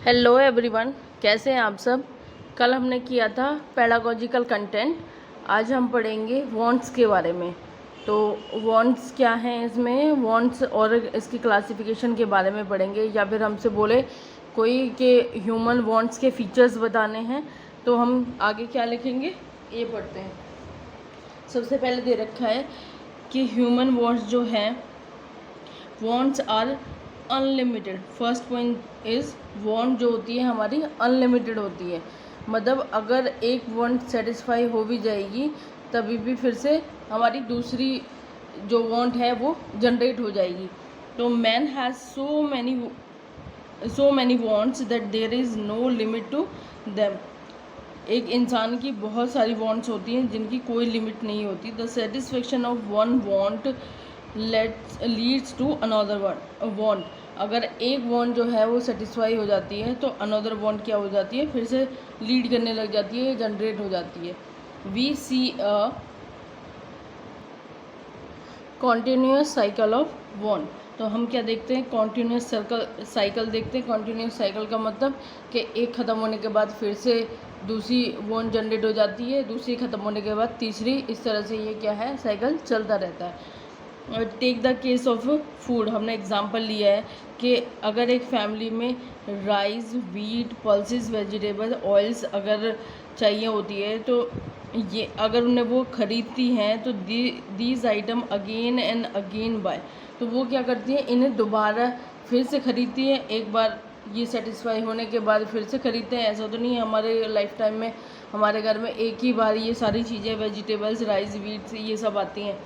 Hello everyone, कैसे हैं आप सब। कल हमने किया था पेडागोजिकल कंटेंट। आज हम पढ़ेंगे वांट्स के बारे में। तो वांट्स क्या हैं, इसमें वांट्स और इसकी क्लासिफिकेशन के बारे में पढ़ेंगे, या फिर हमसे बोले कोई के ह्यूमन वांट्स के फीचर्स बताने हैं तो हम आगे क्या लिखेंगे ये पढ़ते हैं। सबसे पहले दे रखा है कि ह्यूमन वांट्स जो हैं, wants are unlimited. First point is want जो होती है हमारी अनलिमिटेड होती है। मतलब अगर एक वांट सेटिस्फाई हो भी जाएगी तभी भी फिर से हमारी दूसरी जो वांट है वो जनरेट हो जाएगी। तो man has so many wants that there is no limit to them. एक इंसान की बहुत सारी वांट्स होती हैं जिनकी कोई लिमिट नहीं होती। The satisfaction of one want leads to another want. अगर एक वांट जो है वो सेटिस्फाई हो जाती है तो अनदर वांट क्या हो जाती है, फिर से लीड करने लग जाती है, जनरेट हो जाती है। We see a continuous cycle of want. तो हम क्या देखते हैं, कॉन्टीन्यूस साइकिल देखते हैं। कॉन्टीन्यूस साइकिल का मतलब कि एक ख़त्म होने के बाद फिर से दूसरी वांट जनरेट हो जाती है, दूसरी ख़त्म होने के बाद तीसरी, इस तरह से ये क्या है, साइकिल चलता रहता है। Take the case of food. हमने एग्जांपल लिया है कि अगर एक फैमिली में rice, wheat, pulses, vegetable, oils अगर चाहिए होती है तो ये अगर उन्हें वो ख़रीदती हैं तो these item again and again buy. तो वो क्या करती हैं, इन्हें दोबारा फिर से ख़रीदती हैं। एक बार ये सेटिस्फाई होने के बाद फिर से ख़रीदते हैं। ऐसा तो नहीं है हमारे लाइफ टाइम में हमारे घर में एक ही बार ये सारी चीज़ें, वेजिटेबल्स, राइस, व्हीट, ये सब आती हैं।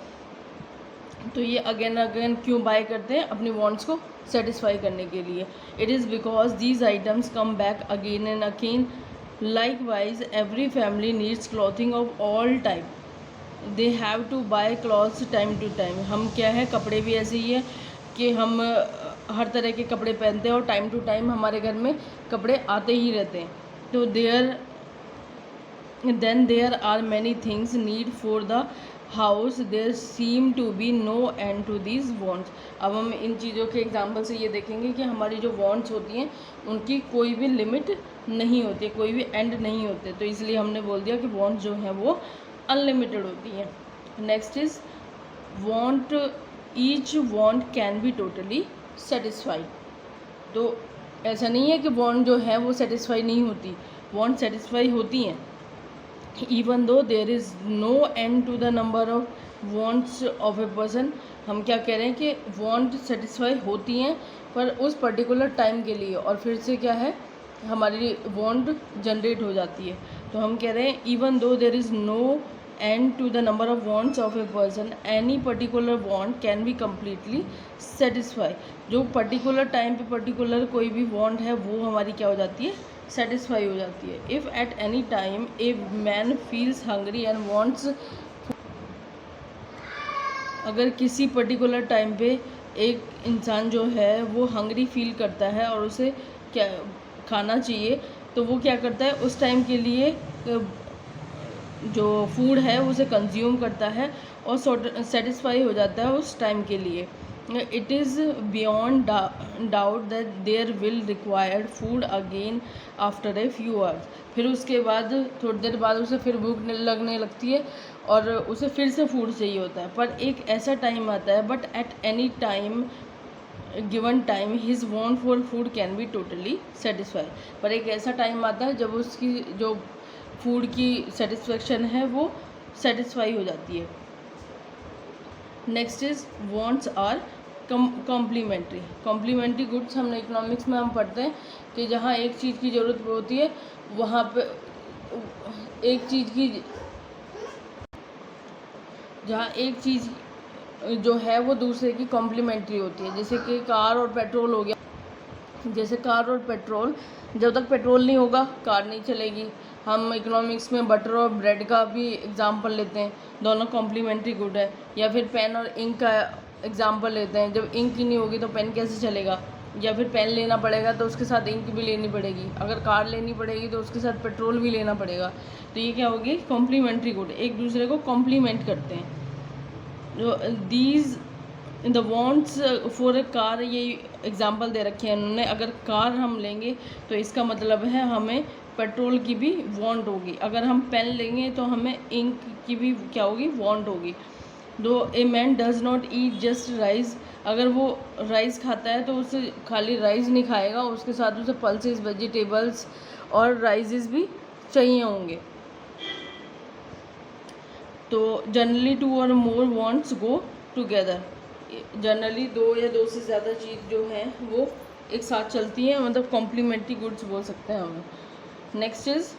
तो ये अगेन अगेन क्यों बाय करते हैं, अपनी वांट्स को सेटिस्फाई करने के लिए। It is because these items come back again and again. Likewise every family needs clothing of all type. They have to buy clothes time to time. हम क्या है, कपड़े भी ऐसे ही है कि हम हर तरह के कपड़े पहनते हैं और टाइम टू टाइम हमारे घर में कपड़े आते ही रहते हैं। तो there are many things need for the house, there seem to be no end to these wants. अब हम इन चीज़ों के एग्जांपल से ये देखेंगे कि हमारी जो वांट्स होती हैं उनकी कोई भी लिमिट नहीं होती है, कोई भी एंड नहीं होते। तो इसलिए हमने बोल दिया कि वांट्स जो हैं वो अनलिमिटेड होती हैं। Next is want. Each want can be totally satisfied. तो ऐसा नहीं है कि वांट जो है वो सेटिस्फाई नहीं होती, वांट सेटिस्फाई होती हैं। Even though there is no end to the number of wants of a person. हम क्या कह रहे हैं कि वांट सेटिस्फाई होती हैं पर उस पर्टिकुलर टाइम के लिए, और फिर से क्या है, हमारी वांट जनरेट हो जाती है। तो हम कह रहे हैं even though there is no end to the number of wants of a person, any particular want can be completely satisfy. जो पर्टिकुलर टाइम पे पर्टिकुलर कोई भी वांट है वो हमारी क्या हो जाती है, सेटिस्फाई हो जाती है। If at any time a man feels hungry and wants, अगर किसी पर्टिकुलर टाइम पे एक इंसान जो है वो हंग्री फील करता है और उसे क्या खाना चाहिए, तो वो क्या करता है, उस टाइम के लिए जो फूड है उसे कंज्यूम करता है और सेटिस्फाई हो जाता है उस टाइम के लिए। It is beyond doubt that there will required food again after a few hours. फिर उसके बाद थोड़ी देर बाद उसे फिर भूख लगने लगती है और उसे फिर से फूड चाहिए होता है। पर एक ऐसा टाइम आता है, but at any time given time his want for food can be totally satisfy. पर एक ऐसा टाइम आता है जब उसकी जो फूड की सेटिस्फेक्शन है वो सेटिस्फाई हो जाती है। Next is wants are complementary. Complementary goods हमने इकोनॉमिक्स में हम पढ़ते हैं कि जहाँ एक चीज़ की ज़रूरत होती है वहाँ पे एक चीज़ की, जहाँ एक चीज़ जो है वो दूसरे की कॉम्प्लीमेंट्री होती है। जैसे कि कार और पेट्रोल हो गया। जैसे कार और पेट्रोल, जब तक पेट्रोल नहीं होगा कार नहीं चलेगी। हम इकोनॉमिक्स में बटर और ब्रेड का भी एग्जांपल लेते हैं, दोनों कॉम्प्लीमेंट्री गुड है। या फिर पेन और इंक का एग्जांपल लेते हैं, जब इंक ही नहीं होगी तो पेन कैसे चलेगा। या फिर पेन लेना पड़ेगा तो उसके साथ इंक भी लेनी पड़ेगी। अगर कार लेनी पड़ेगी तो उसके साथ पेट्रोल भी लेना पड़ेगा। तो ये क्या होगी, कॉम्प्लीमेंट्री गुड, एक दूसरे को कॉम्प्लीमेंट करते हैं। जो in the wants for a car, ये एग्जांपल दे रखे हैं उन्होंने। अगर कार हम लेंगे तो इसका मतलब है हमें पेट्रोल की भी वॉन्ट होगी। अगर हम पेन लेंगे तो हमें इंक की भी क्या होगी, वॉन्ट होगी। दो a man does not eat just rice, अगर वो राइस खाता है तो उसे खाली राइस नहीं खाएगा, उसके साथ उसे पल्सेस, वेजिटेबल्स और राइसेस भी चाहिए होंगे। तो जनरली टू और मोर वॉन्ट्स गो टुगेदर, जनरली दो या दो से ज़्यादा चीज़ जो है वो एक साथ चलती हैं, मतलब कॉम्प्लीमेंट्री गुड्स बोल सकते हैं हमें। Next is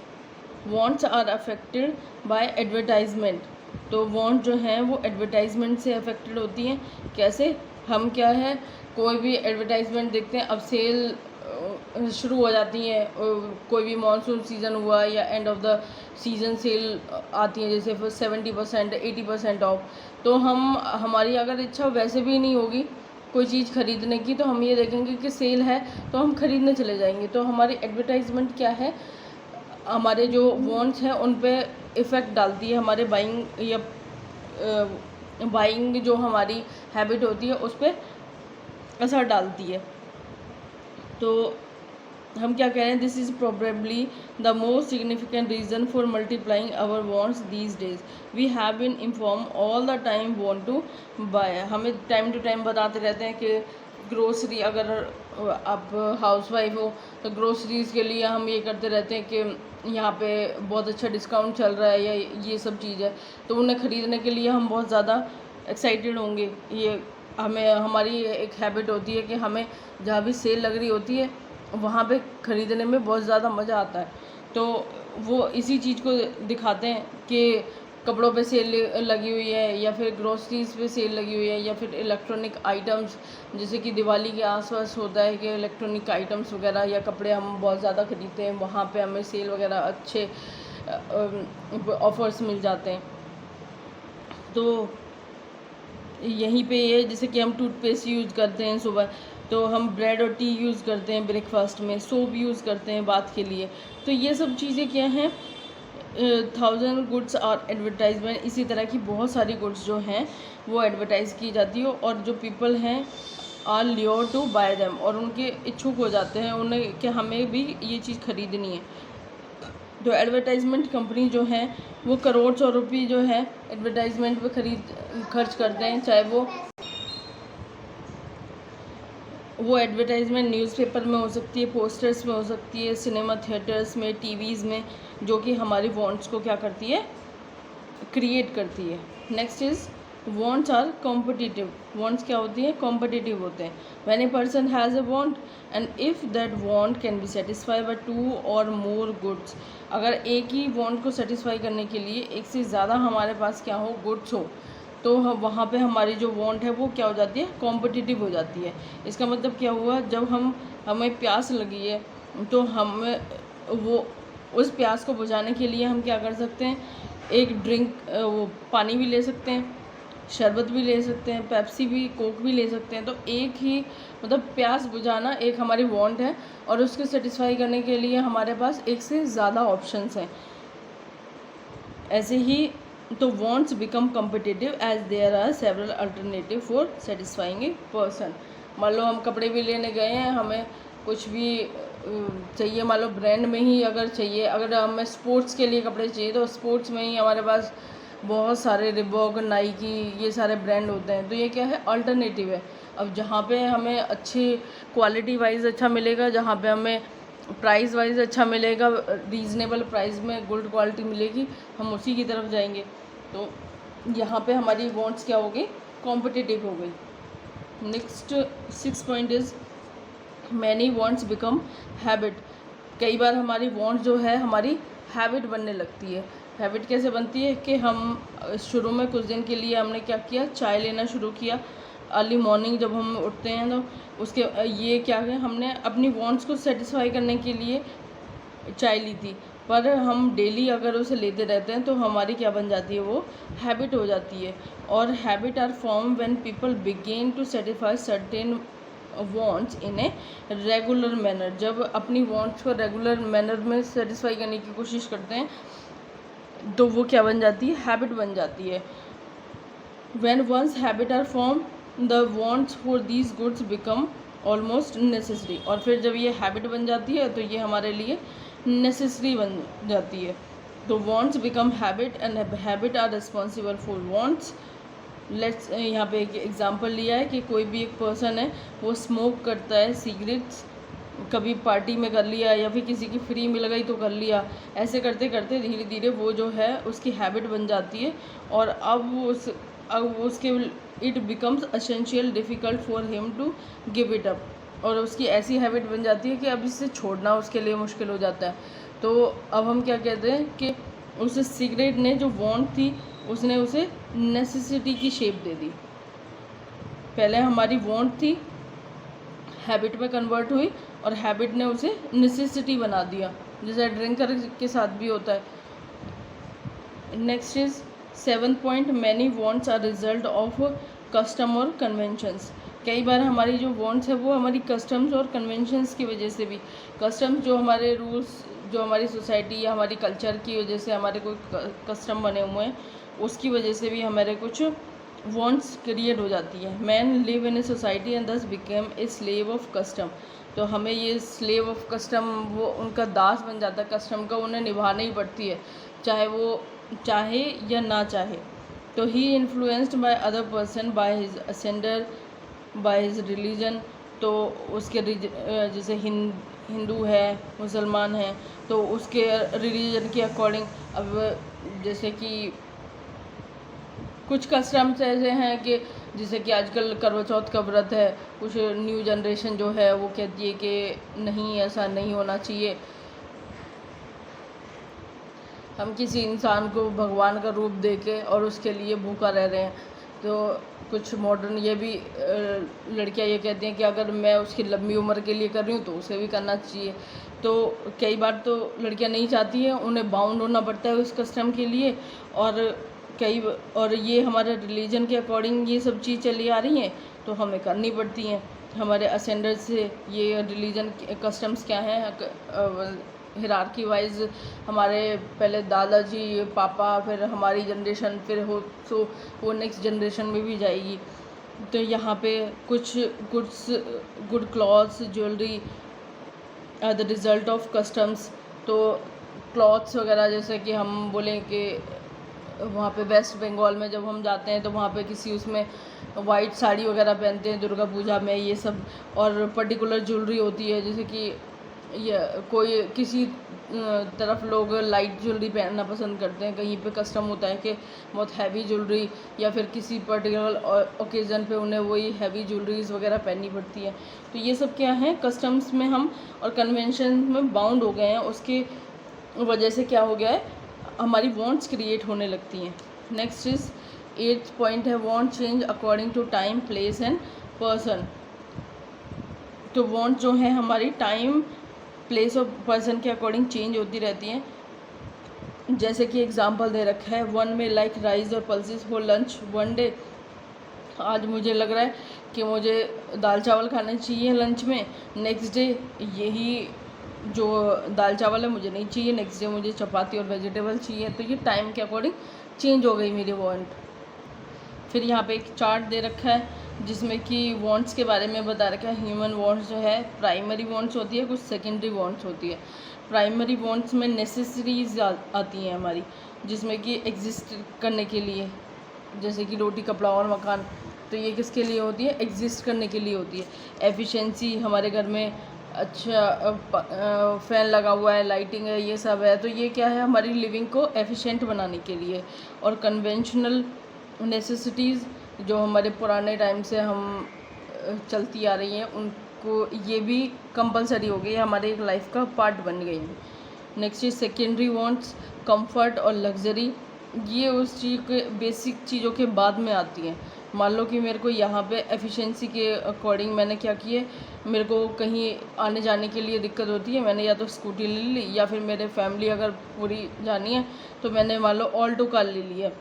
wants are affected by advertisement, तो वॉन्ट जो हैं वो एडवर्टाइजमेंट से अफेक्टेड होती हैं। कैसे, हम क्या है कोई भी एडवर्टाइजमेंट देखते हैं, अब सेल शुरू हो जाती हैं, कोई भी मानसून सीज़न हुआ या end of the season sale आती है, जैसे फिर 70% 80% ऑफ, तो हमारी अगर इच्छा वैसे भी नहीं होगी कोई चीज़ ख़रीदने की, तो हम ये देखेंगे कि सेल है तो हम ख़रीदने चले जाएंगे। तो हमारी एडवर्टाइजमेंट क्या है, हमारे जो वॉन्ट्स हैं उन पे इफ़ेक्ट डालती है, हमारे बाइंग या बाइंग जो हमारी हैबिट होती है उस पर असर डालती है। तो हम क्या कह रहे हैं, this is probably the most significant reason for multiplying our wants these days, we have been inform all the time want to buy, हमें टाइम टू टाइम बताते रहते हैं कि ग्रोसरी, अगर आप हाउसवाइफ हो तो ग्रोसरीज़ के लिए हम ये करते रहते हैं कि यहाँ पे बहुत अच्छा डिस्काउंट चल रहा है या ये सब चीज़ है, तो उन्हें ख़रीदने के लिए हम बहुत ज़्यादा एक्साइटेड होंगे। ये हमारी एक हैबिट होती है कि हमें जहाँ भी सेल लग रही होती है वहाँ पे ख़रीदने में बहुत ज़्यादा मज़ा आता है। तो वो इसी चीज़ को दिखाते हैं कि कपड़ों पे सेल लगी हुई है या फिर ग्रोसरीज़ पे सेल लगी हुई है या फिर इलेक्ट्रॉनिक आइटम्स, जैसे कि दिवाली के आसपास होता है कि इलेक्ट्रॉनिक आइटम्स वगैरह या कपड़े हम बहुत ज़्यादा ख़रीदते हैं, वहाँ पे हमें सेल वगैरह अच्छे ऑफ़र्स मिल जाते हैं। तो यहीं पे ये, जैसे कि हम टूथपेस्ट यूज़ करते हैं सुबह, तो हम ब्रेड और टी यूज़ करते हैं ब्रेकफास्ट में, सोप यूज़ करते हैं बाथ के लिए, तो ये सब चीज़ें क्या हैं, 1000 गुड्स और एडवर्टाइजमेंट, इसी तरह की बहुत सारी गुड्स जो हैं वो एडवर्टाइज़ की जाती है और जो पीपल हैं are lure to buy them, और उनके इच्छुक हो जाते हैं उन्हें कि हमें भी ये चीज़ ख़रीदनी है। तो एडवर्टाइजमेंट कंपनी जो हैं वो करोड़ रुपये जो है एडवर्टाइजमेंट पे खर्च करते हैं, चाहे वो एडवर्टाइजमेंट न्यूज़पेपर में हो सकती है, पोस्टर्स में हो सकती है, सिनेमा थिएटर्स में, टीवीज़ में, जो कि हमारी वॉन्ट्स को क्या करती है, क्रिएट करती है। Next is wants are competitive, wants क्या होती है, कॉम्पिटिटिव होते हैं। When a person has a want and if that want can be satisfied by 2 or more goods, अगर एक ही वॉन्ट को सेटिस्फाई करने के लिए एक से ज़्यादा हमारे पास क्या हो, गुड्स हो, तो वहाँ पे हमारी जो वॉन्ट है वो क्या हो जाती है, कॉम्पिटिटिव हो जाती है। इसका मतलब क्या हुआ, जब हमें प्यास लगी है तो हमें वो उस प्यास को बुझाने के लिए हम क्या कर सकते हैं, एक ड्रिंक, वो पानी भी ले सकते हैं, शरबत भी ले सकते हैं, पेप्सी भी, कोक भी ले सकते हैं। तो एक ही मतलब प्यास बुझाना एक हमारी वॉन्ट है और उसको सेटिस्फाई करने के लिए हमारे पास एक से ज़्यादा ऑप्शंस हैं। ऐसे ही तो wants become competitive as there are several alternative for satisfying a person. मान लो हम कपड़े भी लेने गए हैं, हमें कुछ भी चाहिए, मान लो ब्रांड में ही अगर चाहिए, अगर हमें स्पोर्ट्स के लिए कपड़े चाहिए तो स्पोर्ट्स में ही हमारे पास बहुत सारे रिबॉक, नाइकी, ये सारे ब्रांड होते हैं। तो ये क्या है, अल्टरनेटिव है। अब जहाँ पे हमें अच्छी क्वालिटी वाइज अच्छा मिलेगा, जहाँ पे हमें प्राइस वाइज अच्छा मिलेगा, रीज़नेबल प्राइस में गुड क्वालिटी मिलेगी, हम उसी की तरफ जाएंगे। तो यहाँ पे हमारी वॉन्ट्स क्या हो गई, कॉम्पिटिटिव हो गई। Next 6 point is many wants become habit, कई बार हमारी वॉन्ट्स जो है हमारी हैबिट बनने लगती है। हैबिट कैसे बनती है कि हम शुरू में कुछ दिन के लिए हमने क्या किया, चाय लेना शुरू किया अर्ली मॉर्निंग जब हम उठते हैं, तो उसके ये क्या है, हमने अपनी वॉन्ट्स को सेटिस्फाई करने के लिए चाय ली थी, पर हम डेली अगर उसे लेते रहते हैं तो हमारी क्या बन जाती है, वो हैबिट हो जाती है। और habit are form when people begin to satisfy certain wants in a regular manner, जब अपनी वॉन्ट्स को रेगुलर मैनर में सेटिस्फाई करने की कोशिश करते हैं तो वो क्या बन जाती है, हैबिट बन जाती है। When once habit are form the wants for these goods become almost necessary. और फिर जब ये हैबिट बन जाती है तो ये हमारे लिए नेसेसरी बन जाती है। तो wants become habit and habit are responsible for wants. Let's यहाँ पे एक एग्जांपल लिया है कि कोई भी एक पर्सन है, वो स्मोक करता है सिगरेट्स, कभी पार्टी में कर लिया या फिर किसी की फ्री मिल गई तो कर लिया। ऐसे करते करते धीरे धीरे वो जो है उसकी हैबिट बन जाती है, और अब उसके it becomes essential difficult for him to give it up. और उसकी ऐसी हैबिट बन जाती है कि अब इसे छोड़ना उसके लिए मुश्किल हो जाता है। तो अब हम क्या कहते हैं कि उसे सिगरेट ने जो वांट थी उसने उसे नेसेसिटी की शेप दे दी। पहले हमारी वांट थी, हैबिट में कन्वर्ट हुई, और हैबिट ने उसे नेसेसिटी बना दिया, जैसे ड्रिंकर के साथ भी होता है। Next is 7th point, many wants are result of custom और कन्वेंशंस। कई बार हमारी जो वांट्स है वो हमारी कस्टम्स और कन्वेंशंस की वजह से भी, कस्टम्स जो हमारे रूल्स, जो हमारी सोसाइटी या हमारी कल्चर की वजह से हमारे कोई कस्टम बने हुए हैं, उसकी वजह से भी हमारे कुछ वांट्स क्रिएट हो जाती है। Man live in a society and thus became a slave of custom. तो हमें ये स्लेव ऑफ कस्टम, वो उनका दास बन जाता है कस्टम का, उन्हें निभाना ही पड़ती है, चाहे वो चाहे या ना चाहे। तो ही influenced by other person, by his ascender, by his religion. तो उसके जैसे हिंदू है, मुसलमान है, तो उसके रिलीजन के अकॉर्डिंग, अब जैसे कि कुछ कस्टम्स ऐसे हैं कि जैसे कि आजकल करवा चौथ का व्रत है, कुछ न्यू जनरेशन जो है वो कहती है कि नहीं, ऐसा नहीं होना चाहिए, हम किसी इंसान को भगवान का रूप देके और उसके लिए भूखा रह रहे हैं। तो कुछ मॉडर्न ये भी लड़कियां ये कहती हैं कि अगर मैं उसकी लंबी उम्र के लिए कर रही हूँ तो उसे भी करना चाहिए। तो कई बार तो लड़कियां नहीं चाहती हैं, उन्हें बाउंड होना पड़ता है उस कस्टम के लिए, और ये हमारे रिलीजन के अकॉर्डिंग ये सब चीज़ चली आ रही हैं तो हमें करनी पड़ती हैं। हमारे असेंडर से ये रिलीजन कस्टम्स क्या हैं, हिरार्की वाइज हमारे पहले दादाजी, पापा, फिर हमारी जनरेशन, फिर हो तो वो नेक्स्ट जनरेशन में भी जाएगी। तो यहाँ पे कुछ good clothes, jewellery are the result of customs. तो क्लॉथ्स वगैरह, जैसे कि हम बोलें कि वहाँ पे वेस्ट बंगाल में जब हम जाते हैं तो वहाँ पे किसी उसमें वाइट साड़ी वगैरह पहनते हैं दुर्गा पूजा में, ये सब, और पर्टिकुलर ज्वेलरी होती है, जैसे कि ये कोई किसी तरफ लोग लाइट ज्वेलरी पहनना पसंद करते हैं, कहीं पे कस्टम होता है कि बहुत हैवी ज्वेलरी, या फिर किसी पर्टिकुलर ओकेज़न पे उन्हें वही हैवी ज्वेलरीज वगैरह पहननी पड़ती है। तो ये सब क्या है, कस्टम्स में हम और कन्वेंशन में बाउंड हो गए हैं, उसके वजह से क्या हो गया है, हमारी वांट्स क्रिएट होने लगती हैं। नेक्स्ट इज 8th पॉइंट है, want change according to time, place and person. तो वांट जो है हमारी टाइम, प्लेस और पर्सन के अकॉर्डिंग चेंज होती रहती हैं। जैसे कि एग्जांपल दे रखा है, वन में लाइक राइस और pulses for lunch one day. आज मुझे लग रहा है कि मुझे दाल चावल खाने चाहिए लंच में, नेक्स्ट डे यही जो दाल चावल है मुझे नहीं चाहिए, नेक्स्ट डे मुझे चपाती और वेजिटेबल चाहिए। तो ये टाइम के अकॉर्डिंग चेंज हो गई मेरी वांट। फिर यहाँ पे एक चार्ट दे रखा है जिसमें कि वांट्स के बारे में बता रखा है। ह्यूमन वांट्स जो है, प्राइमरी वांट्स होती है, कुछ सेकेंडरी वांट्स होती है। प्राइमरी वांट्स में नेसेसरीज आती हैं हमारी, जिसमें कि एग्जिस्ट करने के लिए, जैसे कि रोटी, कपड़ा और मकान। तो ये किसके लिए होती है, एग्जिस्ट करने के लिए होती है। एफिशिएंसी, हमारे घर में अच्छा फ़ैन लगा हुआ है, लाइटिंग है, ये सब है, तो ये क्या है, हमारी लिविंग को एफिशिएंट बनाने के लिए। और कन्वेंशनल नेसेसिटीज़ जो हमारे पुराने टाइम से हम चलती आ रही हैं, उनको ये भी कंपलसरी हो गई है, हमारे एक लाइफ का पार्ट बन गई है। Next is secondary wants, comfort और लग्जरी। ये उस चीज़ के बेसिक चीज़ों के बाद में आती हैं। मान लो कि मेरे को यहाँ पे एफिशिएंसी के अकॉर्डिंग मैंने क्या किया, मेरे को कहीं आने जाने के लिए दिक्कत होती है, मैंने या तो स्कूटी ले ली, या फिर मेरे फैमिली अगर पूरी जानी है तो मैंने मान लो ऑल्टो कार ले ली है।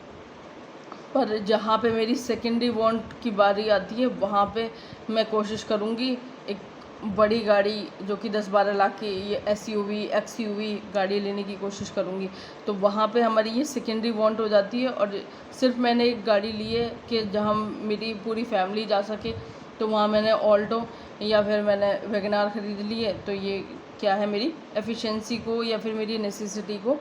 पर जहाँ पे मेरी सेकेंडरी वांट की बारी आती है, वहाँ पे मैं कोशिश करूँगी एक बड़ी गाड़ी जो कि 10-12 लाख की ये SUV XUV गाड़ी लेने की कोशिश करूँगी। तो वहाँ पे हमारी ये सेकेंडरी वांट हो जाती है। और सिर्फ मैंने एक गाड़ी ली है कि जहाँ मेरी पूरी फैमिली जा सके, तो वहाँ मैंने ऑल्टो या फिर मैंने वैगनार ख़रीद ली है। तो ये क्या है, मेरी एफिशिएंसी को या फिर मेरी नेसेसिटी को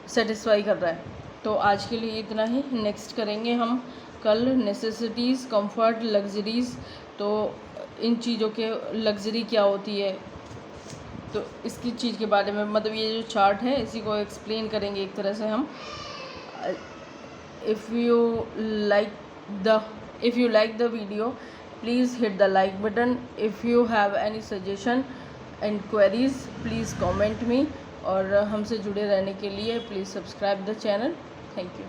सेटिस्फाई कर रहा है। तो आज के लिए इतना ही। नेक्स्ट करेंगे हम कल नेसेसिटीज़, कंफर्ट, लग्जरीज़। तो इन चीज़ों के लग्जरी क्या होती है, तो इसकी चीज़ के बारे में, मतलब ये जो चार्ट है इसी को एक्सप्लेन करेंगे एक तरह से हम। If you like the video, please hit the like button. If you have any suggestion and queries, please comment me. और हमसे जुड़े रहने के लिए please subscribe the channel. Thank you.